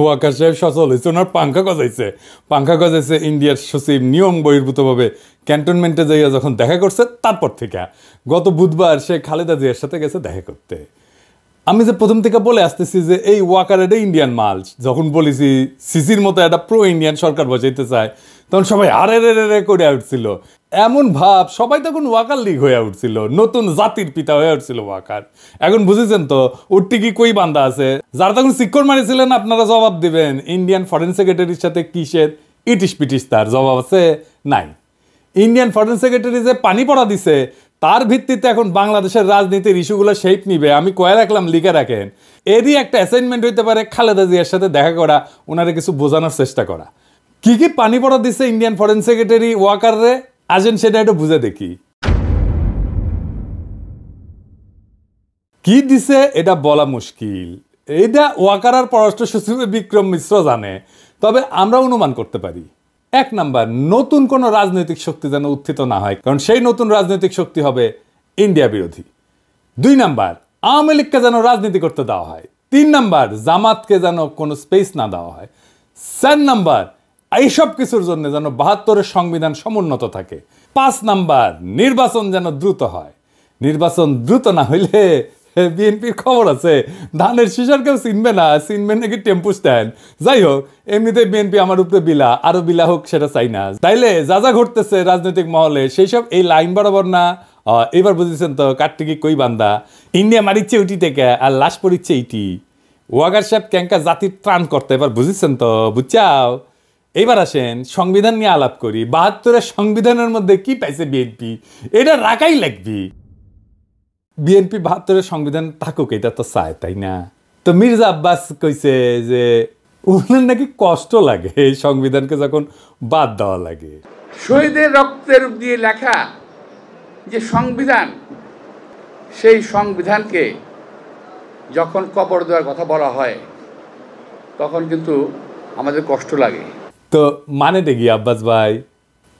ওয়াকার সাহেব সচল হয়েছে, ওনার পাঙ্খা গজাইছে ইন্ডিয়ার সচিব নিয়ম বহির্ভূতভাবে ক্যান্টনমেন্টে যাইয়া যখন দেখা করছে তারপর থেকে গত বুধবার সে খালেদা জিয়ার সাথে গেছে দেখা করতে। আমি যে প্রথম থেকে বলে আসতেছি যে এই ওয়াকার এটা ইন্ডিয়ান মাল, যখন বলেছি সিসির মতো একটা প্রো ইন্ডিয়ান সরকার বসাইতে চায় তখন সবাই আরে রে রে করে উঠছিল, এমন ভাব সবাই তখন ওয়াকার লীগ হয়ে উঠছিল, নতুন জাতির পিতা হয়ে উঠছিল ওয়াকার। এখন বুঝেছেন তো ওর টিকি কই বান্ধা আছে, যারা তখন শিক্ষর মারিছিলেন আপনারা জবাব দিবেন ইন্ডিয়ান ফরেন সেক্রেটারির সাথে কিসের ইটিস পিটিস, তার জবাব আছে নাই। ইন্ডিয়ান ফরেন সেক্রেটারি যে পানি পড়া দিছে তার ভিত্তিতে এখন বাংলাদেশের রাজনীতির ইস্যুগুলো শেপ নিবে, আমি কয়ে রাখলাম লিখে রাখেন। এরই একটা অ্যাসাইনমেন্ট হইতে পারে খালেদা জিয়ার সাথে দেখা করা, ওনারে কিছু বোঝানোর চেষ্টা করা। কি কি পানি পড়া দিছে ইন্ডিয়ান ফরেন সেক্রেটারি ওয়াকাররে, আসেন সেটা একটু বুঝে দেখি। কি দিছে এটা বলা মুশকিল, এটা ওয়াকার আর পররাষ্ট্র সচিব বিক্রম মিশ্র জানে, তবে আমরা অনুমান করতে পারি। এক নাম্বার, নতুন কোনো রাজনৈতিক শক্তি যেন উত্থিত না হয়, কারণ সেই নতুন রাজনৈতিক শক্তি হবে ইন্ডিয়া বিরোধী। 2 নাম্বার, আওয়ামী লীগকে যেন রাজনীতি করতে দেওয়া হয়। 3 নাম্বার, জামাতকে যেন কোনো স্পেস না দেওয়া হয়। 4 নাম্বার, এইসব কিছুর জন্য যেন 72-এর সংবিধান সমুন্নত থাকে। 5 নাম্বার, নির্বাচন যেন দ্রুত হয়। নির্বাচন দ্রুত না হইলে বিএনপির খবর আছে ধানের শিশার কেউ চিনবে না, চিনবে নাকি টেম্পু স্ট্যান্ড। যাই হোক, এমনিতে বিএনপি আমার উপরে বিলা, আরো বিলা হোক সেটা চাই না। তাইলে যা যা ঘটতেছে রাজনৈতিক মহলে সেই সব এই লাইন বরাবর না। এবার বুঝেছেন তো কাটটিকি কই বান্দা, ইন্ডিয়া মারিচ্ছে উটি থেকে আর লাশ পড়িচ্ছে ইটি। ওয়াকার সাহেব ক্যাঙ্কা জাতির ত্রাণ করতে, এবার বুঝেছেন তো, বুঝছাও। এইবার আসেন সংবিধান নিয়ে আলাপ করি। 72-এর সংবিধানের মধ্যে কি পাইছে বিএনপি, এটা রাখাই লাগবি। বিএনপি 72-এর সংবিধান থাকুক এটা তো চায়, তাই না? তো মির্জা আব্বাস কইছে যে ওনার নাকি কষ্ট লাগে এই সংবিধানকে যখন বাদ দেওয়া লাগে। শহীদের রক্তের দিয়ে লেখা যে সংবিধান, সেই সংবিধানকে যখন কবর দেওয়ার কথা বলা হয় তখন কিন্তু আমাদের কষ্ট লাগে। তো মানেটা কি আব্বাস ভাই?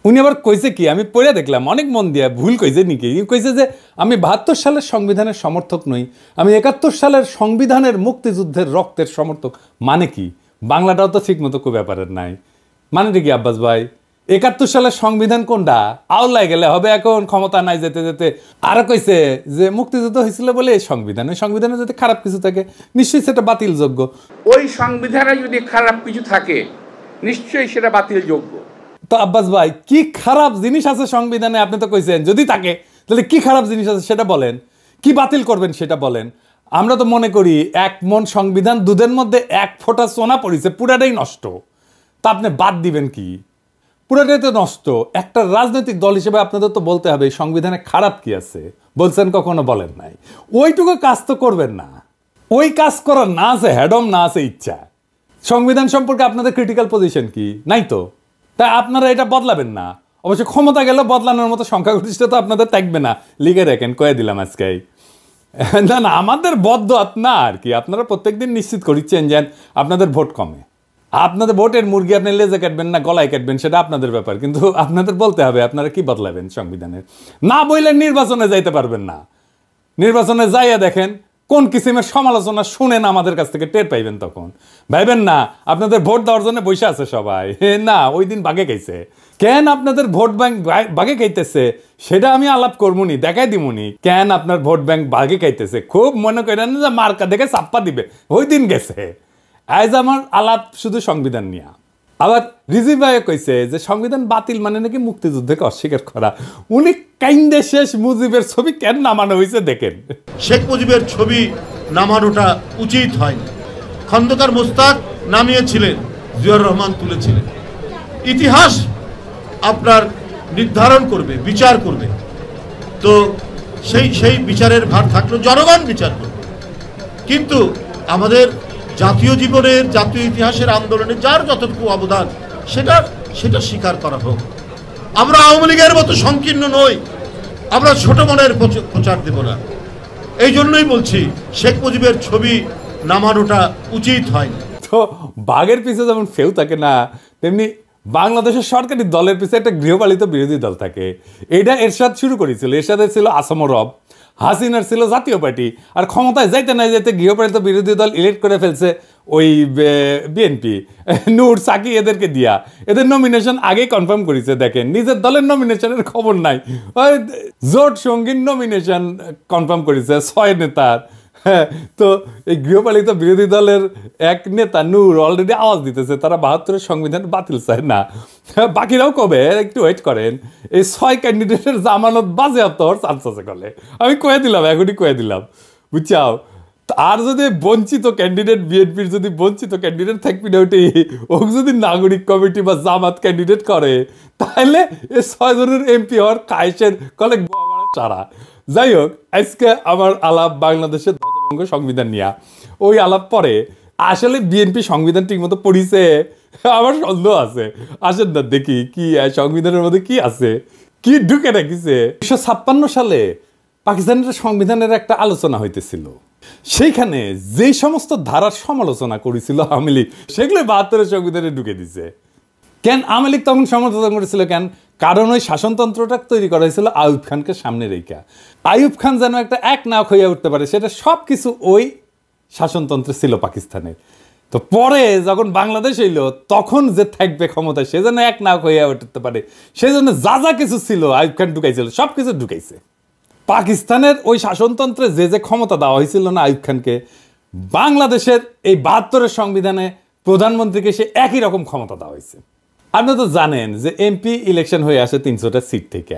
উনি আবার কইছে কি, আমি পড়ে দেখলাম অনেক মন দিয়া, ভুল কইছে নাকি, কইছে যে আমি 72 সালের সংবিধানের সমর্থক নই, আমি 71 সালের সংবিধানের মুক্তিযুদ্ধের রক্তের সমর্থক। মানে কি, বাংলাটাও তো ঠিক মতো ব্যাপারের নাই। মানেটা কি আব্বাস ভাই? 71 সালের সংবিধান কোনটা? আওলায় গেলে হবে, এখন ক্ষমতা নাই যেতে যেতে। আরো কইছে যে মুক্তিযুদ্ধ হয়েছিল বলে এই সংবিধান, ওই সংবিধানে যদি খারাপ কিছু থাকে নিশ্চয়ই সেটা বাতিলযোগ্য। ওই সংবিধানে যদি খারাপ কিছু থাকে নিশ্চয়ই সেটা বাতিলযোগ্য। তো আব্বাস ভাই, কি খারাপ জিনিস আছে সংবিধানে? আপনি তো কইছেন যদি থাকে, তাহলে কি খারাপ জিনিস আছে সেটা বলেন, কি বাতিল করবেন সেটা বলেন। আমরা তো মনে করি 1 মণ সংবিধান, দুধের মধ্যে 1 ফোঁটা সোনা পড়েছে, পুরাটাই নষ্ট। তা আপনি বাদ দিবেন কি? পুরাটাই তো নষ্ট। একটা রাজনৈতিক দল হিসেবে আপনাদের তো বলতে হবে সংবিধানে খারাপ কি আছে। বলছেন কখনো? বলেন নাই। ওইটুকু কাজ তো করবেন না। ওই কাজ করার না আছে হ্যাডম, না আছে ইচ্ছা। সংবিধান সম্পর্কে আপনাদের ক্রিটিক্যাল পজিশন কি? নাই তো। তাই আপনারা এটা বদলাবেন না। অবশ্য ক্ষমতা গেলে বদলানোর মতো সংখ্যাগরিষ্ঠতা আপনাদের থাকবে না, লিখে রাখেন, কয়ে দিলাম আজকে। না না, আমাদের বদ্ধ আপনার আর কি, আপনারা প্রত্যেকদিন নিশ্চিত করিচ্ছেন যে আপনাদের ভোট কমে। আপনাদের ভোটের মুরগি আপনি লেজে কাটবেন না গলায় কাটবেন সেটা আপনাদের ব্যাপার, কিন্তু আপনাদের বলতে হবে আপনারা কি বদলাবেন সংবিধানের। না বললে নির্বাচনে যাইতে পারবেন না। নির্বাচনে যাইয়া দেখেন কোন কিসিমের সমালোচনা শুনেন আমাদের কাছ থেকে টের পাইবেন, তখন ভাইবেন না আপনাদের ভোট দেওয়ার জন্য বসে আছে সবাই। না, ওই দিন বাগে খাইছে। কেন আপনাদের ভোট ব্যাংক বাগে খাইতেছে সেটা আমি আলাপ করবনি, দেখাই দিমুনি কেন আপনার ভোট ব্যাংক বাগে খাইতেছে। খুব মনে করেন যে মার্কা দেখে চাপ্পা দিবে, ওই দিন গেছে। আজ আমার আলাপ শুধু সংবিধান নিয়ে। আবার রিজিভ ভাই কইছে যে সংবিধান বাতিল মানে নাকি মুক্তিযুদ্ধকে অস্বীকার করা। উনি কাইন্দে শেষ মুজিবের ছবি কেন নামানো হয়েছে দেখেন। শেখ মুজিবের ছবি নামানোটা উচিত হয়নি। খন্দকার মোস্তাক নামিয়েছিলেন, জিয়াউর রহমান তুলেছিলেন। ইতিহাস আপনার নির্ধারণ করবে, বিচার করবে। তো সেই বিচারের ভার থাকলো, জনগণ বিচার করবে। কিন্তু আমাদের জাতীয় জীবনের, জাতীয় ইতিহাসের আন্দোলনে যার যতটুকু অবদান সেটা স্বীকার করা হোক। আমরা আওয়ামী লীগের মতো সংকীর্ণ নই, আমরা ছোট মনের প্রচার দেব না। এই জন্যই বলছি শেখ মুজিবের ছবি নামানোটা উচিত হয়নি। তো বাঘের পিছে যেমন ফেউ থাকে না, তেমনি বাংলাদেশের সরকারি দলের পিছে একটা গৃহপালিত বিরোধী দল থাকে। এটা এরশাদ শুরু করেছিল। এরশাদের ছিল আসাম রব, হাসিনার ছিল জাতীয় পার্টি, আর ক্ষমতায় যাইতে না যাইতে গৃহপালিত বিরোধী দল ইলেক্ট করে ফেলছে ওই বিএনপি নূর সাকি এদেরকে দিয়া এদের নমিনেশন আগেই কনফার্ম করেছে। দেখেন নিজের দলের নমিনেশনের খবর নাই, ওই জোট সঙ্গীর নমিনেশন কনফার্ম করেছে 6 নেতার। হ্যাঁ, তো এই গৃহপালিত বিরোধী দলের এক নেতা নূর অলরেডি আওয়াজ দিতেছে তারা 72-এর সংবিধান বাতিল চায় না। বাকিরাও কবে একটু ওয়েট করেন, এই 6 ক্যান্ডিডেটের জামানত বাজেয়াপ্ত হওয়ার চান্স আছে কলে। আমি কয়ে দিলাম, এখনই কয়ে দিলাম, বুঝছাও। আর যদি বঞ্চিত ক্যান্ডিডেট বিএনপির যদি বঞ্চিত ক্যান্ডিডেট থাকবি না ওটি ও যদি নাগরিক কমিটি বা জামাত ক্যান্ডিডেট করে তাহলে এই 6 জনের এমপি হওয়ার কায়েসের কলে সারা। যাই হোক, আজকে আমার আলাপ বাংলাদেশের ধ্বজভঙ্গ সংবিধান নিয়ে। ওই আলাপ পরে আসলে বিএনপি সংবিধান ঠিক মতো পড়িছে আমার সন্দেহ আছে। আসেন না দেখি কি সংবিধানের মধ্যে কি আছে, কি ঢুকে রাখিছে। 1956 সালে পাকিস্তানের সংবিধানের একটা আলোচনা হইতেছিল, সেইখানে যেই সমস্ত ধারার সমালোচনা করেছিল আওয়ামী লীগ সেগুলো 72-এর সংবিধানে ঢুকে দিছে। কেন আওয়ামী লীগ তখন সমালোচনা করেছিল? কেন? কারণ ওই শাসনতন্ত্রটা তৈরি করা হয়েছিল আইয়ুব খানকে সামনে রেখা। আইয়ুব খান যেন একটা এক নায়ক হইয়া উঠতে পারে, সেটা সব কিছু ওই শাসনতন্ত্রে ছিল পাকিস্তানের। তো পরে যখন বাংলাদেশ এলো তখন যে থাকবে ক্ষমতায় সে যেন এক নায়ক হইয়া উঠতে পারে, সেজন্য যা যা কিছু ছিল আইয়ুব খান ঢুকাইছিল, সব কিছু ঢুকাইছে। পাকিস্তানের ওই শাসনতন্ত্রে যে যে ক্ষমতা দেওয়া হয়েছিল না আইয়ুব খানকে, বাংলাদেশের এই 72-এর সংবিধানে প্রধানমন্ত্রীকে সে একই রকম ক্ষমতা দেওয়া হয়েছে। আপনি তো জানেন যে এমপি ইলেকশন হয়ে আসে 300টা সিট থেকে,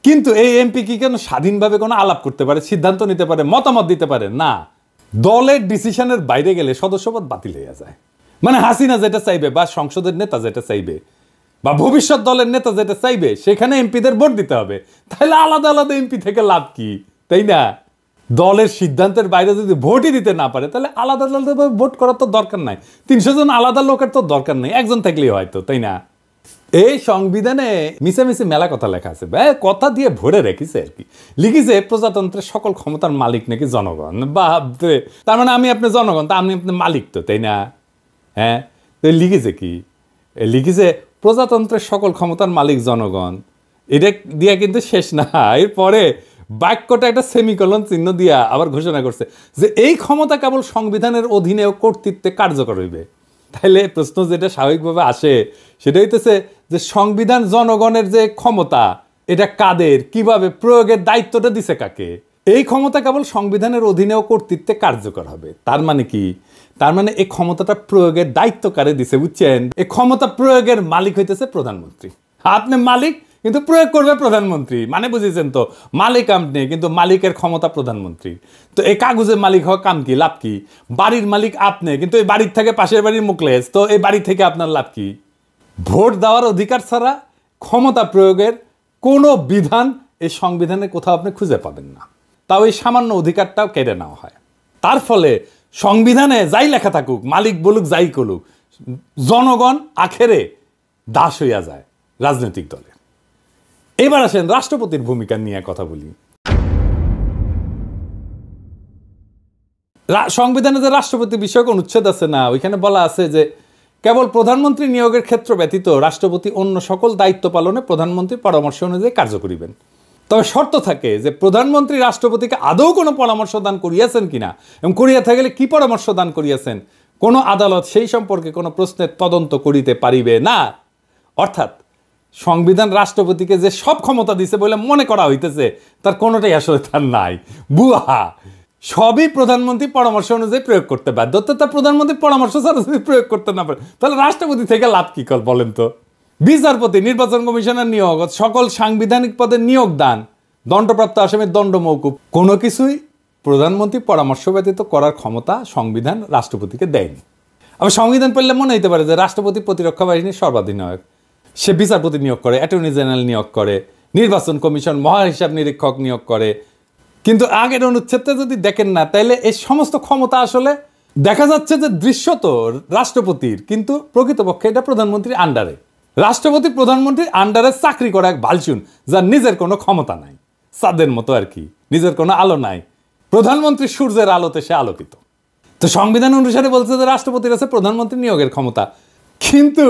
কিন্তু এই এমপি কি কেন স্বাধীনভাবে কোনো আলাপ করতে পারে, সিদ্ধান্ত নিতে পারে, মতামত দিতে পারে না? দলের ডিসিশনের বাইরে গেলে সদস্যপদ বাতিল হয়ে যায়। মানে হাসিনা যেটা চাইবে বা সংসদের নেতা যেটা চাইবে বা ভবিষ্যৎ দলের নেতা যেটা চাইবে সেখানে এমপিদের ভোট দিতে হবে। তাহলে আলাদা আলাদা এমপি থেকে লাভ কি, তাই না? দলের সিদ্ধান্তের বাইরে যদি ভোটই দিতে না পারে তাহলে আলাদা আলাদা ভোট করার তো দরকার নাই। 300 জন আলাদা লোকের তো দরকার নেই, একজন থাকলেই হয়তো, তাই না? এই সংবিধানে মিশামিশি মেলা কথা লেখা আছে, কথা দিয়ে ভরে রেখেছে আর কি। লিখেছে প্রজাতন্ত্রের সকল ক্ষমতার মালিক নাকি জনগণ। বাপরে, তার মানে আমি আপনি জনগণ, তা আপনি মালিক তো, তাই না? হ্যাঁ, তো লিখেছে কি? লিখেছে প্রজাতন্ত্রের সকল ক্ষমতার মালিক জনগণ। এটা দিয়া কিন্তু শেষ না, এরপরে বাক্যটা একটা সেমিকলন চিহ্ন দিয়া আবার ঘোষণা করছে যে এই ক্ষমতা কেবল সংবিধানের অধীনে ও কর্তৃত্বে কার্যকর হইবে। তাহলে প্রশ্ন যেটা স্বাভাবিকভাবে আসে সেটা হইতেছে যে সংবিধান জনগণের যে ক্ষমতা, এটা কাদের, কিভাবে প্রয়োগের দায়িত্বটা দিছে কাকে? এই ক্ষমতা কেবল সংবিধানের অধীনে ও কর্তৃত্বে কার্যকর হবে। তার মানে কি? তার মানে এই ক্ষমতাটা প্রয়োগের দায়িত্ব কারে দিছে, বুঝছেন? এই ক্ষমতা প্রয়োগের মালিক হইতেছে প্রধানমন্ত্রী। আপনি মালিক কিন্তু প্রয়োগ করবে প্রধানমন্ত্রী, মানে বুঝেছেন তো? মালিক আপনি কিন্তু মালিকের ক্ষমতা প্রধানমন্ত্রী। তো এই কাগজের মালিক হওয়া কাম কি, লাভ কি? বাড়ির মালিক আপনি কিন্তু এই বাড়ির থেকে পাশের বাড়ির মুখলেস, তো এই বাড়ি থেকে আপনার লাভ কি? ভোট দেওয়ার অধিকার ছাড়া ক্ষমতা প্রয়োগের কোনো বিধান এই সংবিধানে কোথাও আপনি খুঁজে পাবেন না। তাও এই সামান্য অধিকারটাও কেড়ে নেওয়া হয়। তার ফলে সংবিধানে যাই লেখা থাকুক, মালিক বলুক যাই করুক, জনগণ আখেরে দাস হইয়া যায় রাজনৈতিক দলের। এবার আসেন রাষ্ট্রপতির ভূমিকা নিয়ে কথা বলি। সংবিধানে যে রাষ্ট্রপতি বিষয়ক অনুচ্ছেদ আছে না, ওইখানে বলা আছে যে কেবল প্রধানমন্ত্রী নিয়োগের ক্ষেত্র ব্যতীত রাষ্ট্রপতি অন্য সকল দায়িত্ব পালনে প্রধানমন্ত্রীর পরামর্শ অনুযায়ী কার্য করিবেন। তবে শর্ত থাকে যে প্রধানমন্ত্রী রাষ্ট্রপতিকে আদৌ কোনো পরামর্শ দান করিয়াছেন কিনা, এবং করিয়া থাকলে কি পরামর্শ দান করিয়াছেন, কোনো আদালত সেই সম্পর্কে কোনো প্রশ্নের তদন্ত করিতে পারিবে না। অর্থাৎ সংবিধান রাষ্ট্রপতিকে যে সব ক্ষমতা দিছে বলে মনে করা হইতেছে, তার কোনোটাই আসলে তার নাই, বুয়া। সবই প্রধানমন্ত্রী পরামর্শ অনুযায়ী প্রয়োগ করতে বাধ্য। তা প্রধানমন্ত্রী পরামর্শ ছাড়া যদি প্রয়োগ করতে না পারে তাহলে রাষ্ট্রপতি থেকে লাভ কি কল বলেন তো? বিচারপতি, নির্বাচন কমিশনের নিয়োগ, সকল সাংবিধানিক পদের নিয়োগ দান, দণ্ডপ্রাপ্ত আসামির দণ্ড মওকুফ, কোনো কিছুই প্রধানমন্ত্রী পরামর্শ ব্যতীত করার ক্ষমতা সংবিধান রাষ্ট্রপতিকে দেয়নি। আবার সংবিধান পড়লে মনে হইতে পারে যে রাষ্ট্রপতি প্রতিরক্ষা বাহিনীর সর্বাধিনায়ক, সে বিচারপতি নিয়োগ করে, অ্যাটর্নি জেনারেল নিয়োগ করে, নির্বাচন কমিশন মহাহিসাব নিরীক্ষক নিয়োগ করে। কিন্তু আগের অনুচ্ছেদটা যদি দেখেন না, তাইলে এই সমস্ত ক্ষমতা আসলে দেখা যাচ্ছে যে দৃশ্যত রাষ্ট্রপতির, কিন্তু প্রকৃতপক্ষে এটা প্রধানমন্ত্রীর আন্ডারে। রাষ্ট্রপতি প্রধানমন্ত্রীর আন্ডারে চাকরি করা এক ভালচুন, যার নিজের কোনো ক্ষমতা নাই, চাঁদের মতো আর কি, নিজের কোনো আলো নাই। প্রধানমন্ত্রী সূর্যের আলোতে সে আলোকিত। তো সংবিধান অনুসারে বলছে যে রাষ্ট্রপতির আছে প্রধানমন্ত্রী নিয়োগের ক্ষমতা, কিন্তু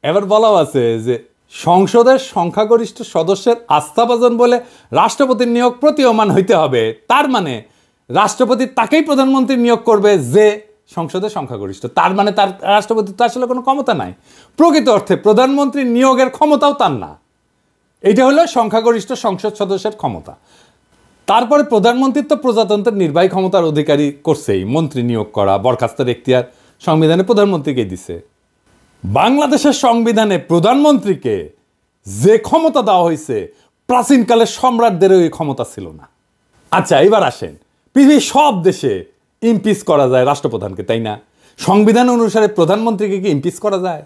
এবার বলাও আছে যে সংসদের সংখ্যাগরিষ্ঠ সদস্যের আস্থাভাজন বলে রাষ্ট্রপতির নিয়োগ প্রতীয়মান হইতে হবে। তার মানে রাষ্ট্রপতি তাকেই প্রধানমন্ত্রী নিয়োগ করবে যে সংসদে সংখ্যাগরিষ্ঠ, তার মানে তার রাষ্ট্রপতি তো আসলে কোনো ক্ষমতা নাই। প্রকৃত অর্থে প্রধানমন্ত্রী নিয়োগের ক্ষমতাও তার না। এটা হলো সংখ্যাগরিষ্ঠ সংসদ সদস্যের ক্ষমতা। তারপরে প্রধানমন্ত্রী তো প্রজাতন্ত্রের নির্বাহী ক্ষমতার অধিকারী করছেই, মন্ত্রী নিয়োগ করা, বরখাস্তের এখতিয়ার সংবিধানে প্রধানমন্ত্রীকে দিছে। বাংলাদেশের সংবিধানে প্রধানমন্ত্রীকে যে ক্ষমতা দেওয়া হয়েছে, প্রাচীনকালের সম্রাটদেরও এই ক্ষমতা ছিল না। আচ্ছা, এবার আসেন, পৃথিবীর সব দেশে ইমপিচ করা যায় রাষ্ট্রপ্রধানকে, তাই না? সংবিধান অনুসারে প্রধানমন্ত্রীকে কি ইমপিচ করা যায়?